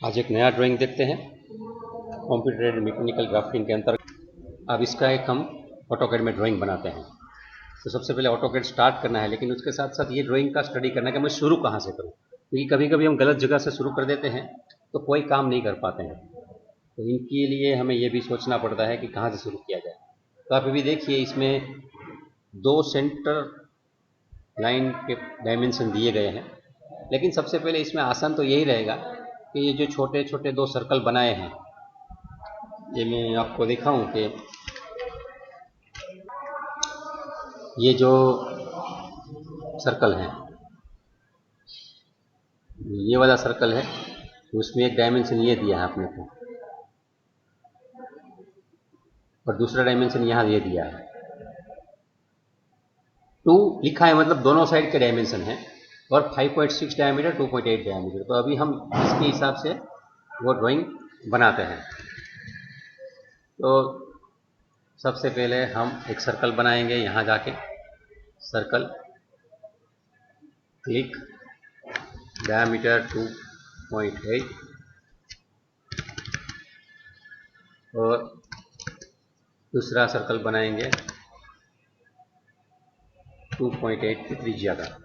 आज एक नया ड्राइंग देखते हैं कंप्यूटर एडेड मैकेनिकल ड्राफ्टिंग के अंतर्गत। अब इसका एक हम ऑटोकैड में ड्राइंग बनाते हैं। तो सबसे पहले ऑटोकैड स्टार्ट करना है, लेकिन उसके साथ साथ ये ड्राइंग का स्टडी करना है कि मैं शुरू कहाँ से करूँ, क्योंकि कभी कभी हम गलत जगह से शुरू कर देते हैं तो कोई काम नहीं कर पाते हैं। तो इनके लिए हमें ये भी सोचना पड़ता है कि कहाँ से शुरू किया जाए। तो आप अभी देखिए, इसमें दो सेंटर लाइन के डायमेंशन दिए गए हैं, लेकिन सबसे पहले इसमें आसान तो यही रहेगा कि ये जो छोटे छोटे दो सर्कल बनाए हैं, ये मैं आपको दिखाऊं कि ये जो सर्कल है, ये वाला सर्कल है, उसमें एक डायमेंशन ये दिया है अपने को, और दूसरा डायमेंशन यहाँ ये दिया है। 2 लिखा है, मतलब दोनों साइड के डायमेंशन है, और 5.6 डायमीटर, 2.8 डायमीटर। तो अभी हम इसके हिसाब से वो ड्राइंग बनाते हैं। तो सबसे पहले हम एक सर्कल बनाएंगे, यहाँ जाके सर्कल, क्लिक, डायमीटर 2.8, और दूसरा सर्कल बनाएंगे 2.8 की त्रिज्या का।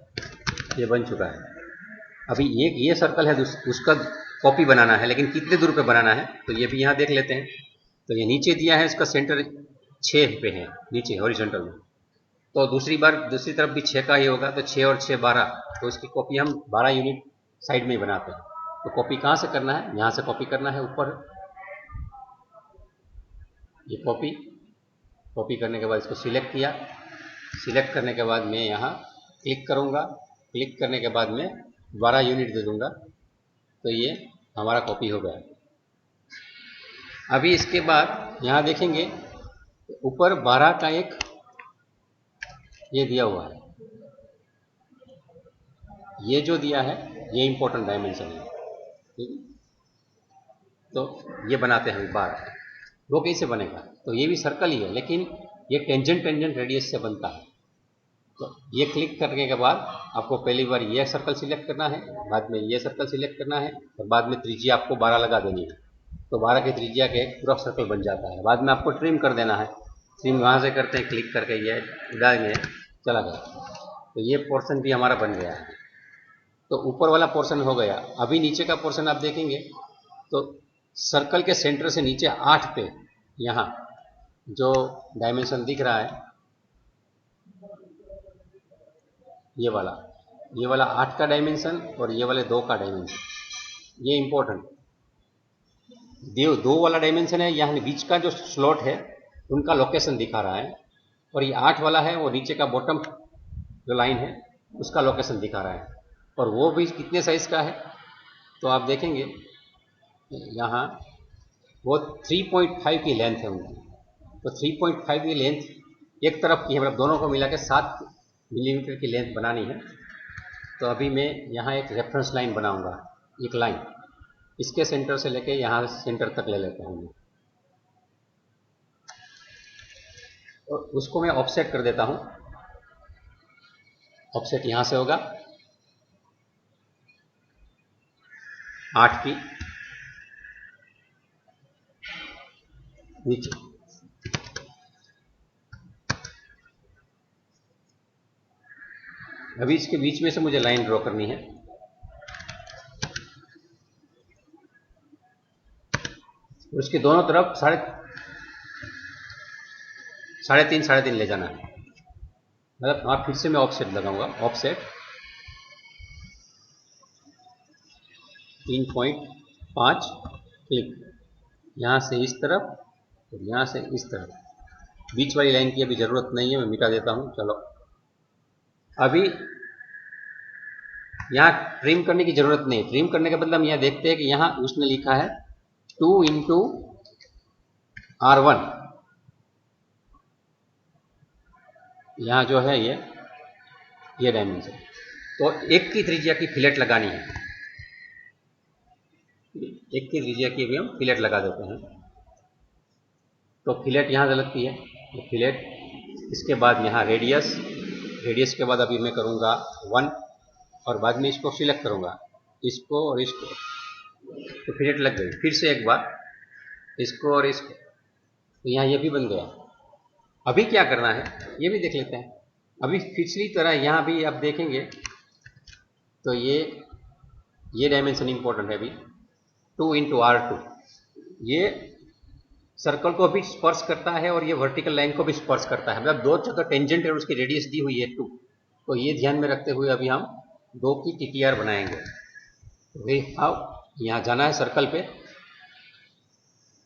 ये बन चुका है। अभी ये सर्कल है, उसका कॉपी बनाना है, लेकिन कितने दूर पे बनाना है तो ये भी यहाँ देख लेते हैं। तो ये नीचे दिया है, इसका सेंटर 6 पे है, नीचे हॉरिजॉन्टल में। तो दूसरी दूसरी तरफ भी 6 का ही होगा, तो 6 और 6 12, तो इसकी कॉपी हम 12 यूनिट साइड में ही बनाते हैं। तो कॉपी कहाँ से करना है, यहाँ से कॉपी करना है ऊपर। ये कॉपी करने के बाद इसको सिलेक्ट किया, सिलेक्ट करने के बाद मैं यहाँ क्लिक करूँगा, क्लिक करने के बाद मैं 12 यूनिट दे दूँगा, तो ये हमारा कॉपी हो गया। अभी इसके बाद यहाँ देखेंगे ऊपर 12 का एक ये दिया हुआ है, ये जो दिया है ये इंपॉर्टेंट डायमेंशन है, ठीक है? तो ये बनाते हैं 12। वो कैसे बनेगा, तो ये भी सर्कल ही है, लेकिन ये टेंजेंट रेडियस से बनता है। तो ये क्लिक करने के बाद आपको पहली बार ये सर्कल सिलेक्ट करना है, बाद में ये सर्कल सिलेक्ट करना है, और बाद में त्रिज्या आपको 12 लगा देनी है। तो 12 की त्रिज्या के पूरा सर्कल बन जाता है। बाद में आपको ट्रिम कर देना है, ट्रिम वहाँ से करते हैं, क्लिक करके ये डालेंगे, चला गया। तो ये पोर्शन भी हमारा बन गया है। तो ऊपर वाला पोर्शन हो गया। अभी नीचे का पोर्शन आप देखेंगे तो सर्कल के सेंटर से नीचे 8 पे यहाँ जो डायमेंशन दिख रहा है, ये वाला 8 का डायमेंशन और ये वाले 2 का डायमेंशन, ये इंपॉर्टेंट दो वाला डायमेंशन है। यहाँ बीच का जो स्लॉट है उनका लोकेशन दिखा रहा है, और ये 8 वाला है वो नीचे का बॉटम जो लाइन है उसका लोकेशन दिखा रहा है। और वो भी कितने साइज का है, तो आप देखेंगे यहाँ वो 3.5 की लेंथ है उनकी। तो 3.5 की लेंथ एक तरफ की है, मतलब दोनों को मिला के 7 मिलीमीटर की लेंथ बनानी है। तो अभी मैं यहाँ एक रेफरेंस लाइन बनाऊंगा, एक लाइन इसके सेंटर से लेके यहाँ सेंटर तक ले लेता हूँ, और उसको मैं ऑफसेट कर देता हूँ। ऑफसेट यहाँ से होगा 8 की नीचे। अभी इसके बीच में से मुझे लाइन ड्रॉ करनी है, उसके दोनों तरफ साढ़े तीन ले जाना है। मतलब हाँ, फिर से मैं ऑफसेट लगाऊंगा, ऑफसेट 3.5, क्लिक, यहाँ से इस तरफ और यहाँ से इस तरफ। बीच वाली लाइन की अभी ज़रूरत नहीं है, मैं मिटा देता हूँ। चलो, अभी यहाँ ट्रिम करने की ज़रूरत नहीं। ट्रिम करने के बदले हम यहाँ देखते हैं कि यहाँ उसने लिखा है 2 इंटू R1, यहाँ जो है ये डायमेंशन। तो एक की त्रिज्या की फिलेट लगानी है, एक की त्रिज्या की भी हम फिलेट लगा देते हैं। तो फिलेट यहाँ से लगती है, तो फिलेट, इसके बाद यहाँ रेडियस के बाद अभी मैं करूँगा 1, और बाद में इसको सिलेक्ट करूँगा, इसको और इसको, तो फिलेट लग गई। फिर से एक बार इसको और इसको, तो यहाँ ये भी बन गया। अभी क्या करना है ये भी देख लेते हैं। अभी पिछली तरह यहाँ भी आप देखेंगे तो ये डायमेंशन इंपॉर्टेंट है अभी, 2 इंटू R2। ये सर्कल को भी स्पर्श करता है और ये वर्टिकल लाइन को भी स्पर्श करता है, मतलब दो जगह टेंजेंट है, उसकी रेडियस दी हुई है 2। तो ये ध्यान में रखते हुए अभी हम 2 की TTR बनाएंगे। वे हाउ, यहाँ जाना है सर्कल पे।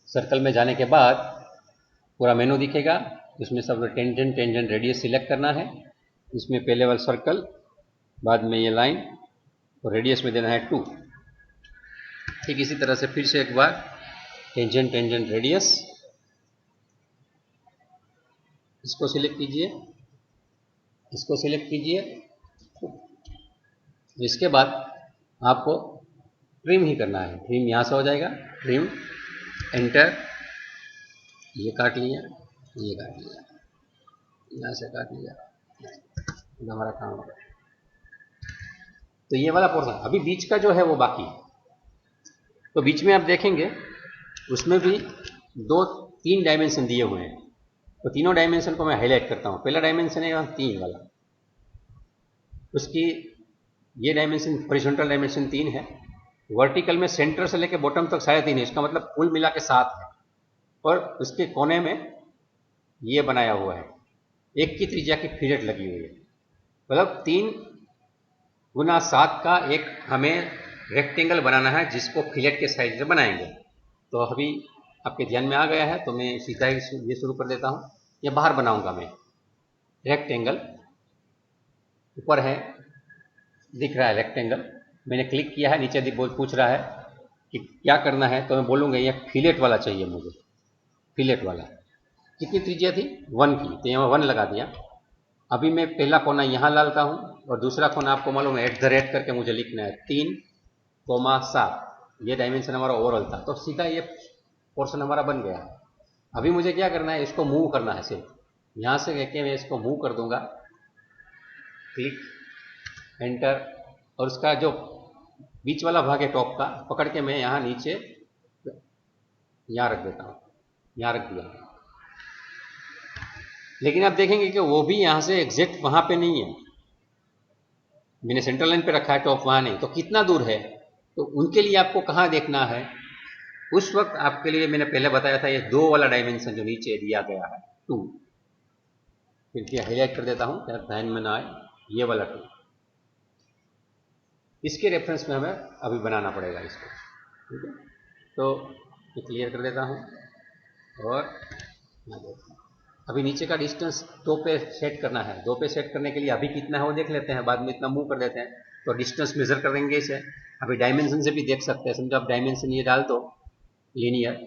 सर्कल में जाने के बाद पूरा मेनू दिखेगा, इसमें सब टेंजेंट रेडियस सिलेक्ट करना है। इसमें पहले वाला सर्कल, बाद में ये लाइन, और रेडियस में देना है 2। ठीक इसी तरह से फिर से एक बार टेंजेंट रेडियस, इसको सिलेक्ट कीजिए, इसको सिलेक्ट कीजिए। इसके बाद आपको ट्रिम ही करना है। ट्रिम यहाँ से हो जाएगा, ट्रिम, एंटर, ये काट लिया, ये काट लिया, यहाँ से काट लिया, हमारा काम हो गया। तो ये वाला पोर्शन, अभी बीच का जो है वो बाकी है। तो बीच में आप देखेंगे उसमें भी 2-3 डायमेंशन दिए हुए हैं। तो तीनों डायमेंशन को मैं हाईलाइट करता हूँ। पहला डायमेंशन है 3 वाला, उसकी ये डायमेंशन हॉरिजॉन्टल डायमेंशन 3 है। वर्टिकल में सेंटर से लेकर बॉटम तक 3.5 है, इसका मतलब कुल मिला के 7 है। और उसके कोने में ये बनाया हुआ है, 1 की त्रिज्या की फिलेट लगी हुई है, मतलब 3 गुना 7 का एक हमें रेक्टेंगल बनाना है, जिसको फिलेट के साइज में बनाएंगे। तो अभी आपके ध्यान में आ गया है, तो मैं सीधा ये शुरू कर देता हूँ। ये बाहर बनाऊंगा मैं रेक्टेंगल, ऊपर है दिख रहा है रेक्टेंगल, मैंने क्लिक किया है, नीचे पूछ रहा है कि क्या करना है, तो मैं बोलूँगा ये फिलेट वाला चाहिए मुझे, फिलेट वाला। कितनी त्रिज्या थी 1 की, तो यहाँ 1 लगा दिया। अभी मैं पहला कोना यहाँ डालता हूँ और दूसरा कोना आपको मालूम है @ करके मुझे लिखना है 3,7। ये डायमेंशन हमारा ओवरऑल था, तो सीधा ये पोर्शन हमारा बन गया। अभी मुझे क्या करना है, इसको मूव करना है। सिर्फ यहाँ से लेके मैं इसको मूव कर दूंगा, क्लिक, एंटर, और उसका जो बीच वाला भाग है टॉप का पकड़ के मैं यहाँ नीचे यहाँ रख देता हूँ, यहाँ रख दिया। लेकिन आप देखेंगे कि वो भी यहाँ से एग्जैक्ट वहाँ पे नहीं है, मैंने सेंट्रल लाइन पे रखा है, टॉप वहाँ नहीं। तो कितना दूर है, तो उनके लिए आपको कहाँ देखना है, उस वक्त आपके लिए मैंने पहले बताया था ये 2 वाला डायमेंशन जो नीचे दिया गया है 2, फिर हाईलाइट कर देता हूँ क्या ध्यान में ना आए, ये वाला 2, इसके रेफरेंस में हमें अभी बनाना पड़ेगा इसको। ठीक है, तो ये क्लियर कर देता हूँ। और अभी नीचे का डिस्टेंस 2 पे सेट करना है। 2 पे सेट करने के लिए अभी कितना है वो देख लेते हैं, बाद में इतना मूव कर देते हैं। तो डिस्टेंस मेजर करेंगे इसे, अभी डायमेंशन से भी देख सकते हैं। समझो आप डायमेंशन ये डाल दो लीनियर,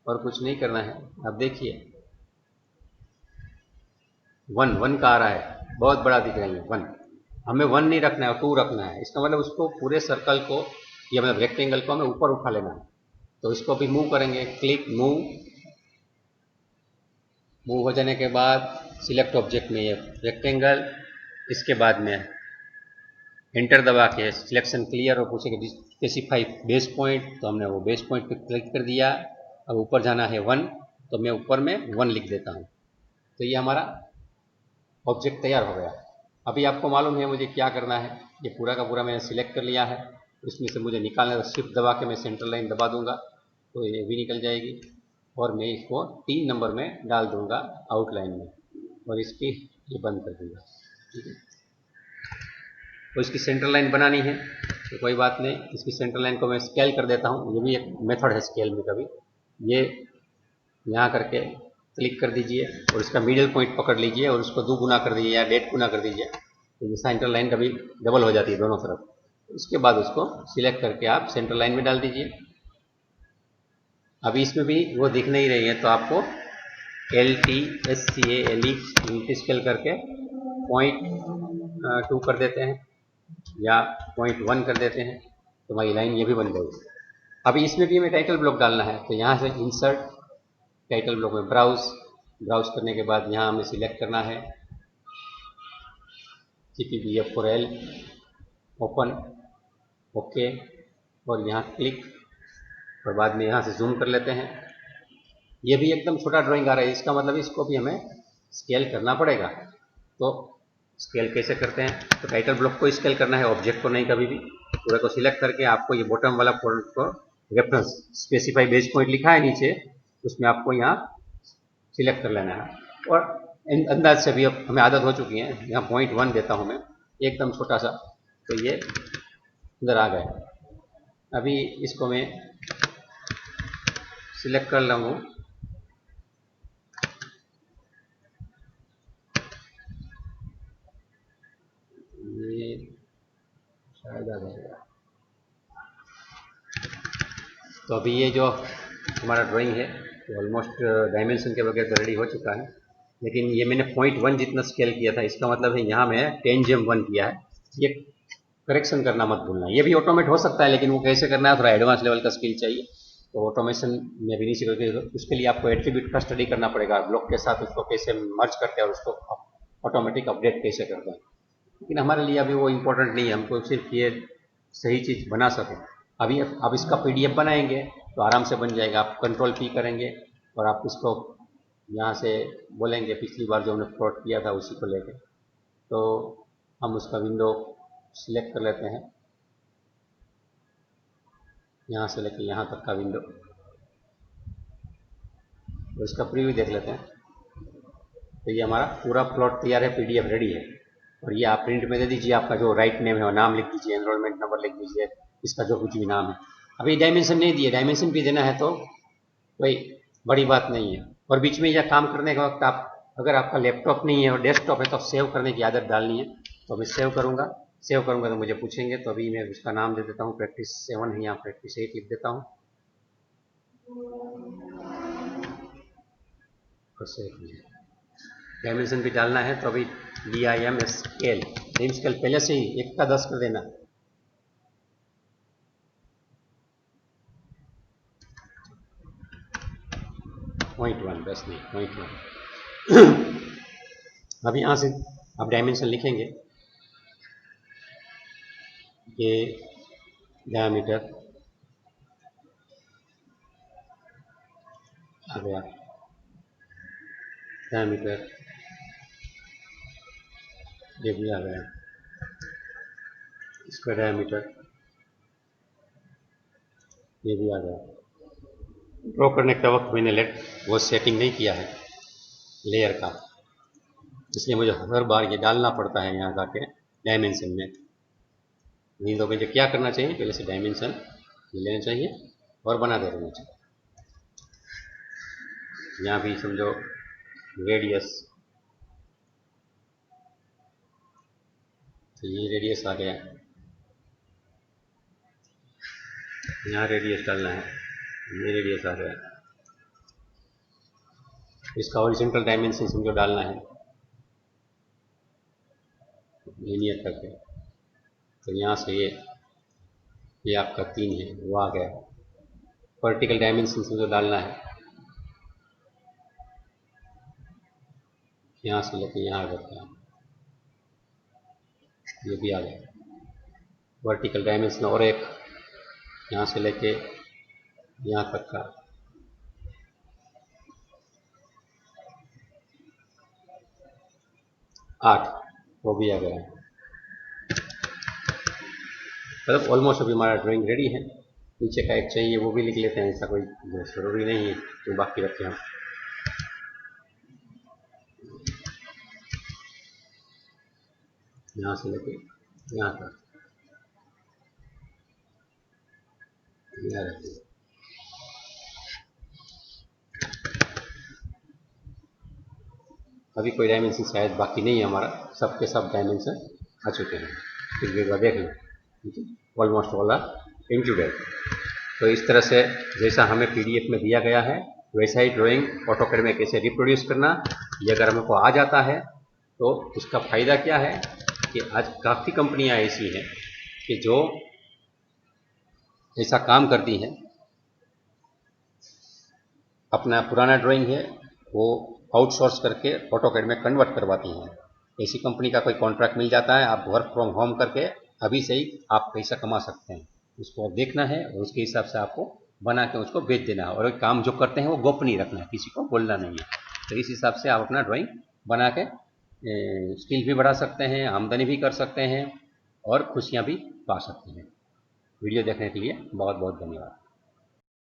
और कुछ नहीं करना है। अब देखिए 1 का आ रहा है, बहुत बड़ा दिख रहा है 1। हमें 1 नहीं रखना है, 2 रखना है। इसका मतलब उसको पूरे सर्कल को या मतलब रेक्टेंगल को हमें ऊपर उठा लेना है। तो इसको भी मूव करेंगे, क्लिक, मूव हो जाने के बाद सिलेक्ट ऑब्जेक्ट में ये रेक्टेंगल, इसके बाद में एंटर दबा के सिलेक्शन क्लियर, और पूछेगा स्पेसिफाई बेस पॉइंट, तो हमने वो बेस पॉइंट पे क्लिक कर दिया। अब ऊपर जाना है 1, तो मैं ऊपर में 1 लिख देता हूँ। तो ये हमारा ऑब्जेक्ट तैयार हो गया। अभी आपको मालूम है मुझे क्या करना है, ये पूरा का पूरा मैंने सिलेक्ट कर लिया है। इसमें से मुझे निकालना है, शिफ्ट दबा के मैं सेंटर लाइन दबा दूंगा तो ये भी निकल जाएगी, और मैं इसको 3 नंबर में डाल दूंगा आउटलाइन में, और इसकी ये बंद कर दूंगा। ठीक है, तो इसकी सेंटर लाइन बनानी है तो कोई बात नहीं, इसकी सेंटर लाइन को मैं स्केल कर देता हूँ। ये भी एक मेथड है स्केल में। कभी ये यहाँ करके क्लिक कर दीजिए और इसका मिडिल पॉइंट पकड़ लीजिए और उसको 2 गुना कर दीजिए या 1.5 गुना कर दीजिए, तो ये सेंटर लाइन कभी डबल हो जाती है दोनों तरफ। उसके बाद उसको सिलेक्ट करके आप सेंटर लाइन में डाल दीजिए। अभी इसमें भी वो दिख नहीं रही है, तो आपको LTSCALE स्केल करके 0.2 कर देते हैं या 0.1 कर देते हैं, तो हमारी लाइन ये भी बन गई। अभी इसमें भी हमें टाइटल ब्लॉक डालना है, तो यहाँ से इंसर्ट, टाइटल ब्लॉक में ब्राउज करने के बाद यहाँ हमें सिलेक्ट करना है CPBF4L, ओपन, ओके, और यहाँ क्लिक, और बाद में यहाँ से जूम कर लेते हैं। ये भी एकदम छोटा ड्राइंग आ रहा है, इसका मतलब इसको भी हमें स्केल करना पड़ेगा। तो स्केल कैसे करते हैं? तो टाइटल ब्लॉक को स्केल करना है, ऑब्जेक्ट को नहीं। कभी भी पूरा को सिलेक्ट करके आपको ये बॉटम वाला पॉइंट को रेफरेंस स्पेसिफाई बेस पॉइंट लिखा है नीचे, उसमें आपको यहाँ सिलेक्ट कर लेना है। और अंदाज से भी अब हमें आदत हो चुकी है, यहाँ 0.1 देता हूँ मैं, एकदम छोटा सा, तो ये इधर आ गया। अभी इसको मैं सिलेक्ट कर लूँ, ये शायद आ जाएगा। तो अभी ये जो हमारा ड्राइंग है तो ऑलमोस्ट डायमेंशन के बगैर तो रेडी हो चुका है, लेकिन ये मैंने 0.1 जितना स्केल किया था, इसका मतलब है यहाँ मैं 10 जेम 1 किया है। ये करेक्शन करना मत भूलना। ये भी ऑटोमेट हो सकता है, लेकिन वो कैसे करना है थोड़ा एडवांस लेवल का स्किल चाहिए, तो ऑटोमेशन में भी नहीं सीखोगे। उसके लिए आपको एट्रीब्यूट का स्टडी करना पड़ेगा, ब्लॉक के साथ उसको कैसे मर्ज करते हैं और उसको ऑटोमेटिक अपडेट कैसे करते हैं। लेकिन हमारे लिए अभी वो इम्पोर्टेंट नहीं है, हमको सिर्फ ये सही चीज़ बना सकें। अभी आप इसका पीडीएफ बनाएंगे तो आराम से बन जाएगा। आप कंट्रोल पी करेंगे और आप इसको यहाँ से बोलेंगे पिछली बार जो हमने प्लॉट किया था उसी को लेके, तो हम उसका विंडो सिलेक्ट कर लेते हैं, यहाँ से लेके यहाँ तक का विंडो, तो इसका प्रीव्यू देख लेते हैं। तो ये हमारा पूरा प्लॉट तैयार है, पीडीएफ रेडी है। और ये आप प्रिंट में दे दीजिए, आपका जो राइट नेम है वो नाम लिख दीजिए, एनरोलमेंट नंबर लिख दीजिए, इसका जो कुछ भी नाम है। अभी डायमेंशन नहीं दिए, डायमेंशन भी देना है तो कोई बड़ी बात नहीं है। और बीच में यह काम करने का वक्त आप, अगर आपका लैपटॉप नहीं है और डेस्कटॉप है तो सेव करने की आदत डालनी है। तो अभी सेव करूँगा तो मुझे पूछेंगे, तो अभी मैं उसका नाम दे देता हूँ, प्रैक्टिस 7 है, यहाँ प्रैक्टिस 8 लिख देता हूँ। डायमेंशन भी डालना है, तो अभी DIM स्केल, सेम स्केल पहले से ही 1 का 10 कर देना। पॉइंट 1, बस नहीं 0.1। अब यहाँ से आप डायमेंशन लिखेंगे कि डायमीटर आ गया, डायमीटर ये भी आ गया, इसका डायमीटर ये भी आ गया। ड्रॉ करने के वक्त मैंने वो सेटिंग नहीं किया है लेयर का, इसलिए मुझे हर बार ये डालना पड़ता है यहाँ जाके डायमेंशन में। नहीं तो मुझे क्या करना चाहिए, पहले से डायमेंशन लेना चाहिए और बना दे रहना चाहिए। यहाँ भी समझो रेडियस, तो ये रेडियस आ गया, यहाँ रेडियस डालना है, ये रेडियस आ गया। इसका हॉरिजॉन्टल डायमेंशन समझो डालना है लीनियर करके, तो यहाँ से ये आपका 3 है वो आ गया। वर्टिकल डायमेंशन समझो डालना है, यहाँ से लेके यहाँ आ जाता है, ये भी आ गया वर्टिकल डायमेंशन। और एक यहाँ से लेके यहाँ तक का 8 वो भी आ गया। मतलब ऑलमोस्ट अभी हमारा ड्राइंग रेडी है। नीचे का एक चाहिए वो भी लिख लेते हैं, ऐसा कोई ज़रूरी नहीं है जो बाकी रखे हम। यहाँ से लेके यहाँ तक यहाँ रखिए। अभी कोई डायमेंशन शायद बाकी नहीं है हमारा, सबके सब डायमेंशन आ चुके हैं। फिर भी एक देख लो, ठीक है, ऑलमोस्ट ऑल आर इंक्लूडेड। तो इस तरह से जैसा हमें पीडीएफ में दिया गया है वैसा ही ड्राइंग ऑटोकैड में कैसे रिप्रोड्यूस करना, ये अगर हमको आ जाता है तो उसका फ़ायदा क्या है कि आज काफ़ी कंपनियां ऐसी हैं कि जो ऐसा काम करती हैं, अपना पुराना ड्राइंग है वो आउटसोर्स करके ऑटोकैड में कन्वर्ट करवाती हैं। ऐसी कंपनी का कोई कॉन्ट्रैक्ट मिल जाता है, आप वर्क फ्रॉम होम करके अभी से ही आप पैसा कमा सकते हैं। उसको देखना है और उसके हिसाब से आपको बना के उसको बेच देना है। और काम जो करते हैं वो गोपनीय रखना है, किसी को बोलना नहीं है। तो इस हिसाब से आप अपना ड्राइंग बना के स्किल भी बढ़ा सकते हैं, आमदनी भी कर सकते हैं और खुशियाँ भी पा सकते हैं। वीडियो देखने के लिए बहुत बहुत धन्यवाद।